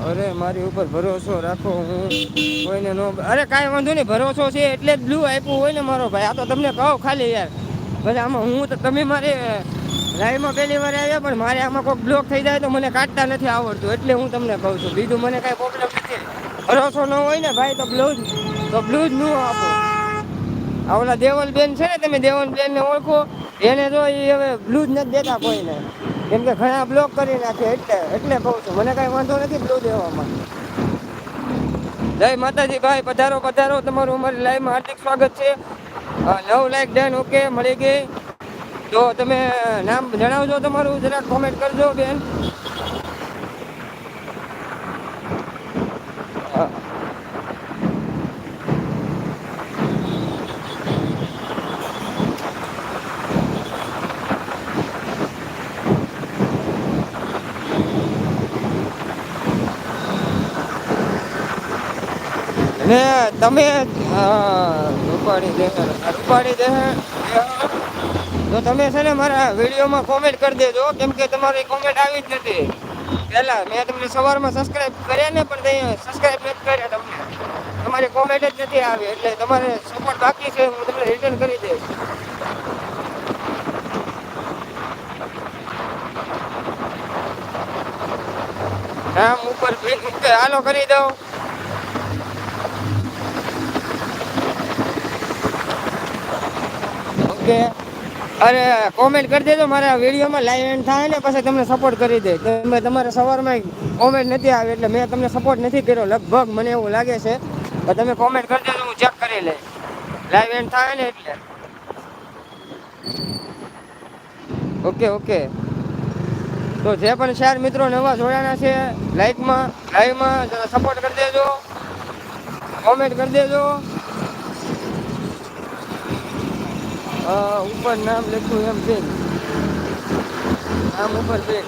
અરે મારી ઉપર ભરોસો રાખો, હું કોઈને નો અરે કાંઈ વાંધો નહીં, ભરોસો છે એટલે જ બ્લુ આપ્યું હોય ને મારો ભાઈ. આ તો તમને કહો ખાલી યાર, પછી આમાં હું તો તમે મારે લાઈવમાં પહેલી વાર આવ્યા, પણ મારે આમાં કોઈ બ્લોક થઈ જાય તો મને કાઢતા નથી આવડતું, એટલે હું તમને કહું છું. બીજું મને કાંઈ પ્રોબ્લેમ નથી. ભરોસો ન હોય ને ભાઈ તો બ્લુ જ ન આપો. આ ઓલા દેવલબેન છે ને, તમે દેવલબેનને ઓળખો? એને જો એ હવે બ્લુ જ નથી દેતા કોઈને, કેમ કે ઘણા બ્લોક કરી નાખે, એટલે કહું છું. મને કાંઈ વાંધો નથી બ્લુ દેવામાં. જય માતાજી ભાઈ, પધારો પધારો, તમારું અમારી લાઈવમાં હાર્દિક સ્વાગત છે. 9 લાઈક ડન, ઓકે, મળી ગઈ. તો તમે નામ જણાવજો તમારું, જરાક કોમેન્ટ કરજો બેન. ને તમે રૂપાડી દે તો તમે છે ને મારા વિડીયોમાં કોમેન્ટ કરી દેજો, કેમ કે તમારી કોમેન્ટ આવી જ નથી. પહેલા મેં તમને સવારમાં સબસ્ક્રાઇબ કર્યા ને, પણ ત્યાં સબસ્ક્રાઇબ નથી કર્યા તમને. તમારી કોમેન્ટ જ નથી આવી, એટલે તમારે સપોર્ટ બાકી છે, હું તમને રિટર્ન કરી દઈશ. નામ ઉપર હાલો કરી દઉં. ઓકે, અરે કોમેન્ટ કરી દેજો, મારા વિડીયોમાં લાઈવ એન્ડ થાય ને પછી તમને સપોર્ટ કરી દે. તમે તમારે સવારમાં કોમેન્ટ નથી આવી, એટલે મેં તમને સપોર્ટ નથી કર્યો લગભગ, મને એવું લાગે છે. તમે કોમેન્ટ કરી દેજો, હું ચેક કરી લઈશ લાઈવ એન્ડ થાય ને એટલે. ઓકે ઓકે, તો જે પણ 4 મિત્રો નવા જોડાના છે, લાઈવમાં જરા સપોર્ટ કરી દેજો, કોમેન્ટ કરી દેજો. ઉપર નામ લખ્યું એમ છે, નામ ઉપર છે.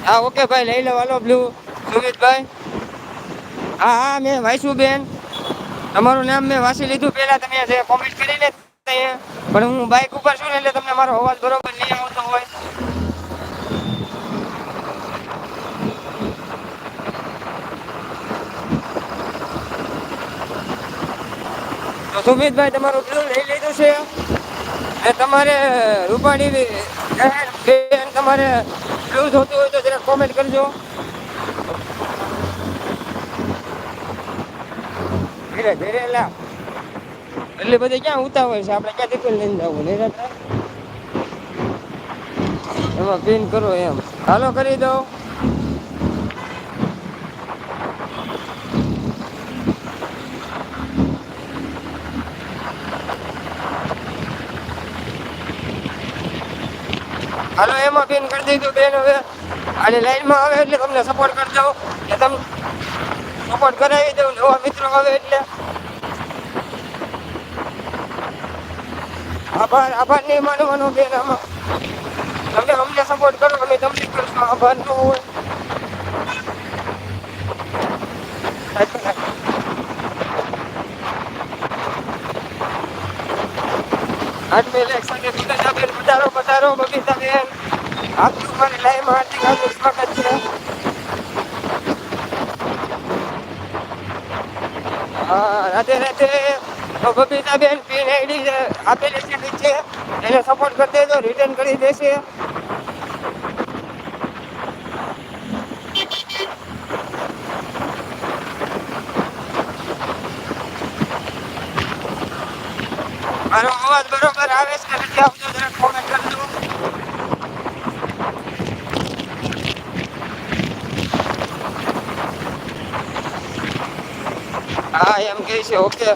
હા ઓકે ભાઈ, લઈ લો હાલો બ્લુ. સુમિતભાઈ, હા મેં વાંચ્યું તમારું નામ મેં વાંચી લીધું. પહેલા તમે જે કોમેન્ટ કરીને પણ હું બાઇક ઉપર છું ને, એટલે તમને મારો અવાજ બરોબર નહીં આવતો હોય. તો સુમિતભાઈ, તમારું બ્લુ લઈ લીધું છે. અને તમારે રૂપાણી બેન તમારે બ્લુ જોતું હોય તો જરા કોમેન્ટ કરજો. ધીરે ધીરે લા, એટલે બધી ક્યાં ઉતાવળ છે, આપણે ક્યાં ટિફિન લઈને જવું નહીં. એમાં પિન કરો એમ, હાલો કરી દો. હાલો એમાં પિન કરી દીધું બેન. હવે આની લાઈનમાં આવે એટલે તમને સપોર્ટ કરી દઉં, કે તમે સપોર્ટ કરાવી દઉં. નવા મિત્રો આવે એટલે આભાર નહીં માનવાનો બેન. આમાં તમે અમને સપોર્ટ કરો, અમે તમને કરશું. આભાર ન હોય. આટલી લાઈક સાથે બેન પધારો પધારો. બબીતા બેન, આપનું મારી લાઈવમાં હાર્દિક હાર્દિક સ્વાગત છે. હા, રાધે રાધે. તો બબીતા બેન પિન આઈડી આપેલી છે નીચે, એને સપોર્ટ કરી દેજો, રિટર્ન કરી દેશે. મારો અવાજ બરોબર આવે છે કે નથી આવતો, જરા કોમેન્ટ કરજો. હા એમ કહે છે, ઓકે.